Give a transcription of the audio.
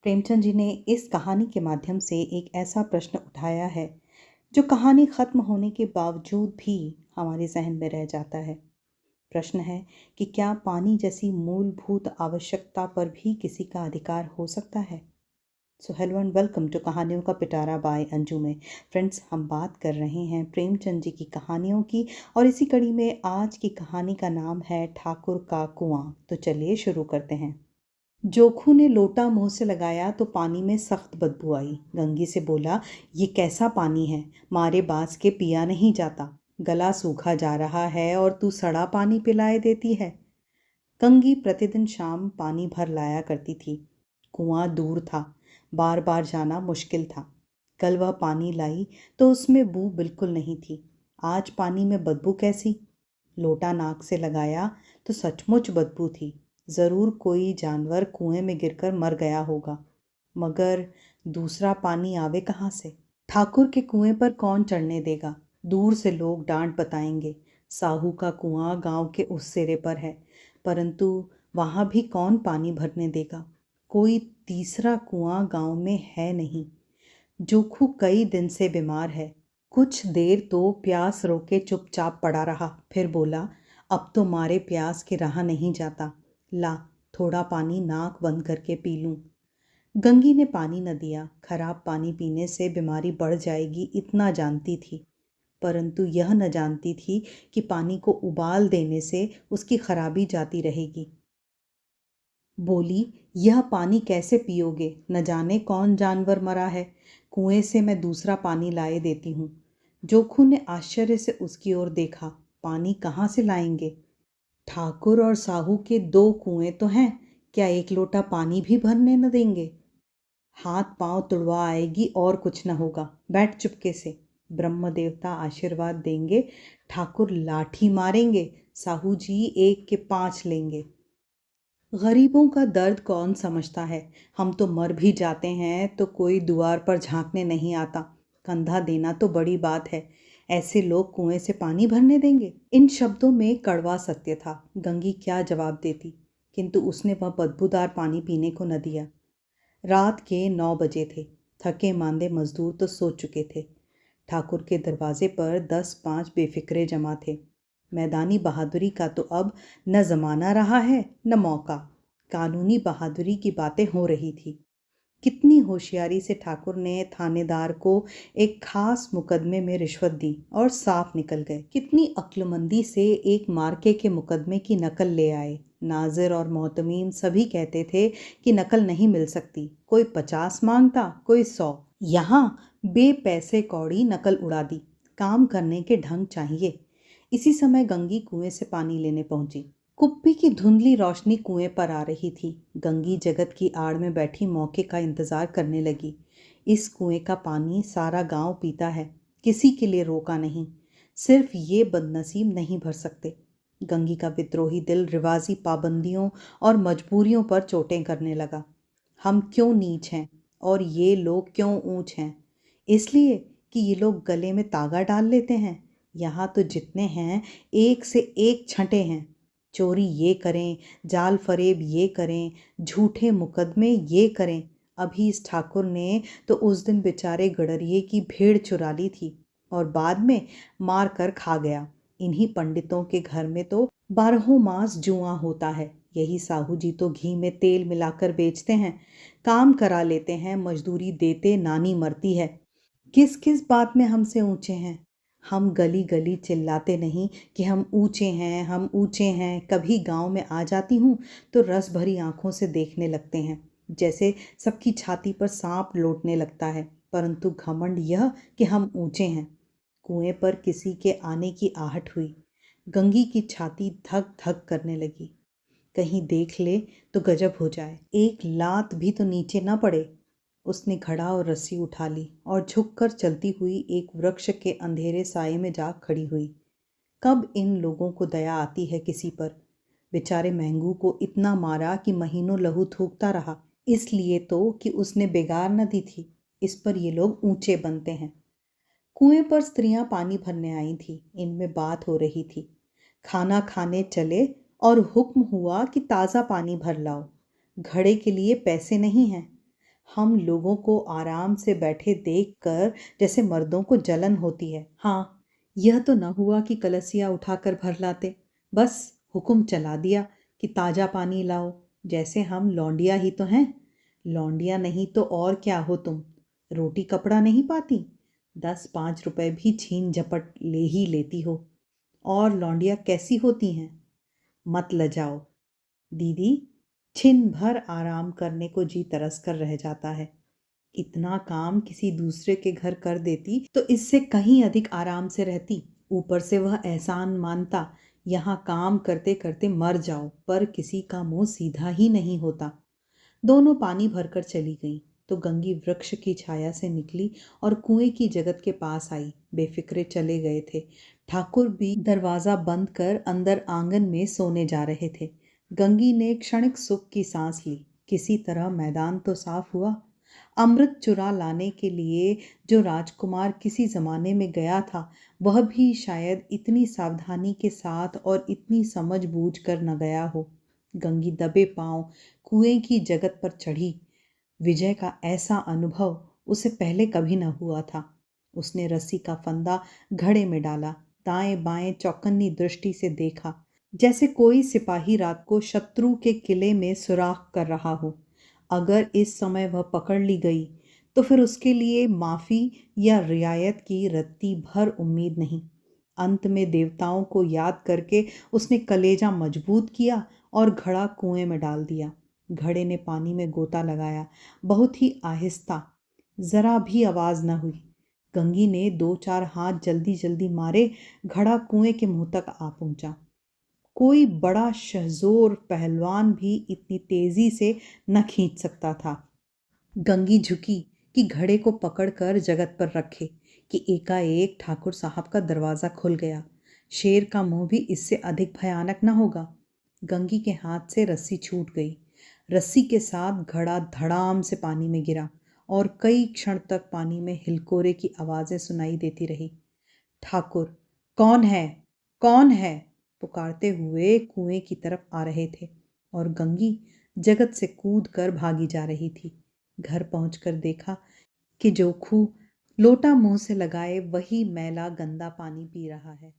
प्रेमचंद जी ने इस कहानी के माध्यम से एक ऐसा प्रश्न उठाया है जो कहानी खत्म होने के बावजूद भी हमारे जहन में रह जाता है। प्रश्न है कि क्या पानी जैसी मूलभूत आवश्यकता पर भी किसी का अधिकार हो सकता है। So hello and welcome to कहानियों का पिटारा बाय अंजू में। फ्रेंड्स, हम बात कर रहे हैं प्रेमचंद जी की कहानियों की और इसी कड़ी में आज की कहानी का नाम है ठाकुर का कुआं। तो चलिए शुरू करते हैं। जोखू ने लोटा मुंह से लगाया तो पानी में सख्त बदबू आई। गंगी से बोला, ये कैसा पानी है, मारे बांस के पिया नहीं जाता। गला सूखा जा रहा है और तू सड़ा पानी पिलाए देती है। गंगी प्रतिदिन शाम पानी भर लाया करती थी। कुआं दूर था, बार बार जाना मुश्किल था। कल वह पानी लाई तो उसमें बू बिल्कुल नहीं थी। आज पानी में बदबू कैसी? लोटा नाक से लगाया तो सचमुच बदबू थी। ज़रूर कोई जानवर कुएं में गिरकर मर गया होगा, मगर दूसरा पानी आवे कहाँ से? ठाकुर के कुएं पर कौन चढ़ने देगा? दूर से लोग डांट बताएंगे, साहू का कुआं गांव के उस सिरे पर है, परंतु वहां भी कौन पानी भरने देगा? कोई तीसरा कुआं गांव में है नहीं। जोखू कई दिन से बीमार है। कुछ देर तो प्यास रोके चुपचाप पड़ा रहा, फिर बोला, अब तो मारे प्यास के रहा नहीं जाता। ला, थोड़ा पानी नाक बंद करके पी लूं। गंगी ने पानी न दिया। खराब पानी पीने से बीमारी बढ़ जाएगी इतना जानती थी, परंतु यह न जानती थी कि पानी को उबाल देने से उसकी खराबी जाती रहेगी। बोली, यह पानी कैसे पियोगे? न जाने कौन जानवर मरा है। कुएं से मैं दूसरा पानी लाए देती हूँ। जोखू ने आश्चर्य से उसकी ओर देखा। पानी कहाँ से लाएंगे? ठाकुर और साहू के 2 कुएं तो हैं, क्या एक लोटा पानी भी भरने न देंगे? हाथ पांव तुड़वा आएगी और कुछ न होगा, बैठ चुपके से। ब्रह्म देवता आशीर्वाद देंगे, ठाकुर लाठी मारेंगे, साहू जी 1 के 5 लेंगे। गरीबों का दर्द कौन समझता है? हम तो मर भी जाते हैं तो कोई द्वार पर झांकने नहीं आता। कंधा देना तो बड़ी बात है, ऐसे लोग कुएं से पानी भरने देंगे? इन शब्दों में कड़वा सत्य था। गंगी क्या जवाब देती, किंतु उसने वह बदबूदार पानी पीने को न दिया। रात के 9 बजे थे। थके मांदे मजदूर तो सो चुके थे। ठाकुर के दरवाजे पर 10-5 बेफिक्रे जमा थे। मैदानी बहादुरी का तो अब न जमाना रहा है न मौका। कानूनी बहादुरी की बातें हो रही थी। कितनी होशियारी से ठाकुर ने थानेदार को एक खास मुकदमे में रिश्वत दी और साफ निकल गए। कितनी अक्लमंदी से एक मार्के के मुकदमे की नकल ले आए। नाजिर और मोहतमीम सभी कहते थे कि नकल नहीं मिल सकती। कोई 50 मांगता, कोई 100। यहाँ बेपैसे कौड़ी नकल उड़ा दी। काम करने के ढंग चाहिए। इसी समय गंगी कुएं से पानी लेने पहुंची। कुप्पी की धुंधली रोशनी कुएं पर आ रही थी। गंगी जगत की आड़ में बैठी मौके का इंतजार करने लगी। इस कुएं का पानी सारा गांव पीता है, किसी के लिए रोका नहीं। सिर्फ ये बदनसीब नहीं भर सकते। गंगी का विद्रोही दिल रिवाजी पाबंदियों और मजबूरियों पर चोटें करने लगा। हम क्यों नीच हैं और ये लोग क्यों ऊंच हैं? इसलिए कि ये लोग गले में तागा डाल लेते हैं। यहाँ तो जितने हैं एक से एक छंटे हैं। चोरी ये करें, जाल फरेब ये करें, झूठे मुकदमे ये करें। अभी इस ठाकुर ने तो उस दिन बेचारे गडरिये की भेड़ चुरा ली थी और बाद में मार कर खा गया। इन्हीं पंडितों के घर में तो 12 मास जुआ होता है। यही साहू जी तो घी में तेल मिलाकर बेचते हैं। काम करा लेते हैं, मजदूरी देते नानी मरती है। किस किस बात में हमसे ऊंचे हैं? हम गली गली चिल्लाते नहीं कि हम ऊंचे हैं, हम ऊंचे हैं। कभी गांव में आ जाती हूँ तो रस भरी आंखों से देखने लगते हैं, जैसे सबकी छाती पर सांप लौटने लगता है। परंतु घमंड यह कि हम ऊंचे हैं। कुएं पर किसी के आने की आहट हुई। गंगी की छाती धक धक करने लगी। कहीं देख ले तो गजब हो जाए, एक लात भी तो नीचे ना पड़े। उसने घड़ा और रस्सी उठा ली और झुककर चलती हुई एक वृक्ष के अंधेरे साये में जा खड़ी हुई। कब इन लोगों को दया आती है किसी पर? बेचारे महंगू को इतना मारा कि महीनों लहू थूकता रहा, इसलिए तो कि उसने बेगार न दी थी। इस पर ये लोग ऊंचे बनते हैं। कुएं पर स्त्रियां पानी भरने आई थी। इनमें बात हो रही थी। खाना खाने चले और हुक्म हुआ कि ताज़ा पानी भर लाओ। घड़े के लिए पैसे नहीं हैं। हम लोगों को आराम से बैठे देखकर जैसे मर्दों को जलन होती है। हाँ, यह तो न हुआ कि कलसिया उठाकर भर लाते, बस हुक्म चला दिया कि ताजा पानी लाओ, जैसे हम लौंडिया ही तो हैं। लौंडिया नहीं तो और क्या हो तुम, रोटी कपड़ा नहीं पाती, 10-5 रुपए भी छीन झपट ले ही लेती हो। और लौंडिया कैसी होती हैं? मत लजाओ दीदी, छिन भर आराम करने को जी तरस कर रह जाता है। इतना काम किसी दूसरे के घर कर देती तो इससे कहीं अधिक आराम से रहती। ऊपर से वह एहसान मानता, यहाँ काम करते करते मर जाओ, पर किसी का मुंह सीधा ही नहीं होता। दोनों पानी भरकर चली गईं तो गंगी वृक्ष की छाया से निकली और कुएं की जगत के पास आई। बेफिक्रे चले गए थे। ठाकुर भी दरवाजा बंद कर अंदर आंगन में सोने जा रहे थे। गंगी ने क्षणिक सुख की सांस ली। किसी तरह मैदान तो साफ हुआ। अमृत चुरा लाने के लिए जो राजकुमार किसी जमाने में गया था, वह भी शायद इतनी सावधानी के साथ और इतनी समझ बूझ कर न गया हो। गंगी दबे पांव कुएं की जगत पर चढ़ी। विजय का ऐसा अनुभव उसे पहले कभी न हुआ था। उसने रस्सी का फंदा घड़े में डाला, दाएं बाएं चौकन्नी दृष्टि से देखा, जैसे कोई सिपाही रात को शत्रु के किले में सुराख कर रहा हो। अगर इस समय वह पकड़ ली गई तो फिर उसके लिए माफी या रियायत की रत्ती भर उम्मीद नहीं। अंत में देवताओं को याद करके उसने कलेजा मजबूत किया और घड़ा कुएं में डाल दिया। घड़े ने पानी में गोता लगाया, बहुत ही आहिस्ता, जरा भी आवाज न हुई। गंगी ने 2-4 हाथ जल्दी जल्दी मारे, घड़ा कुएं के मुंह तक आ पहुंचा। कोई बड़ा शहजोर पहलवान भी इतनी तेजी से न खींच सकता था। गंगी झुकी कि घड़े को पकड़कर जगत पर रखे कि एकाएक ठाकुर साहब का दरवाजा खुल गया। शेर का मुंह भी इससे अधिक भयानक न होगा। गंगी के हाथ से रस्सी छूट गई। रस्सी के साथ घड़ा धड़ाम से पानी में गिरा और कई क्षण तक पानी में हिलकोरे की आवाजें सुनाई देती रही। ठाकुर, कौन है, कौन है, पुकारते हुए कुएं की तरफ आ रहे थे और गंगी जगत से कूद कर भागी जा रही थी। घर पहुंचकर देखा कि जोखू लोटा मुंह से लगाए वही मैला गंदा पानी पी रहा है।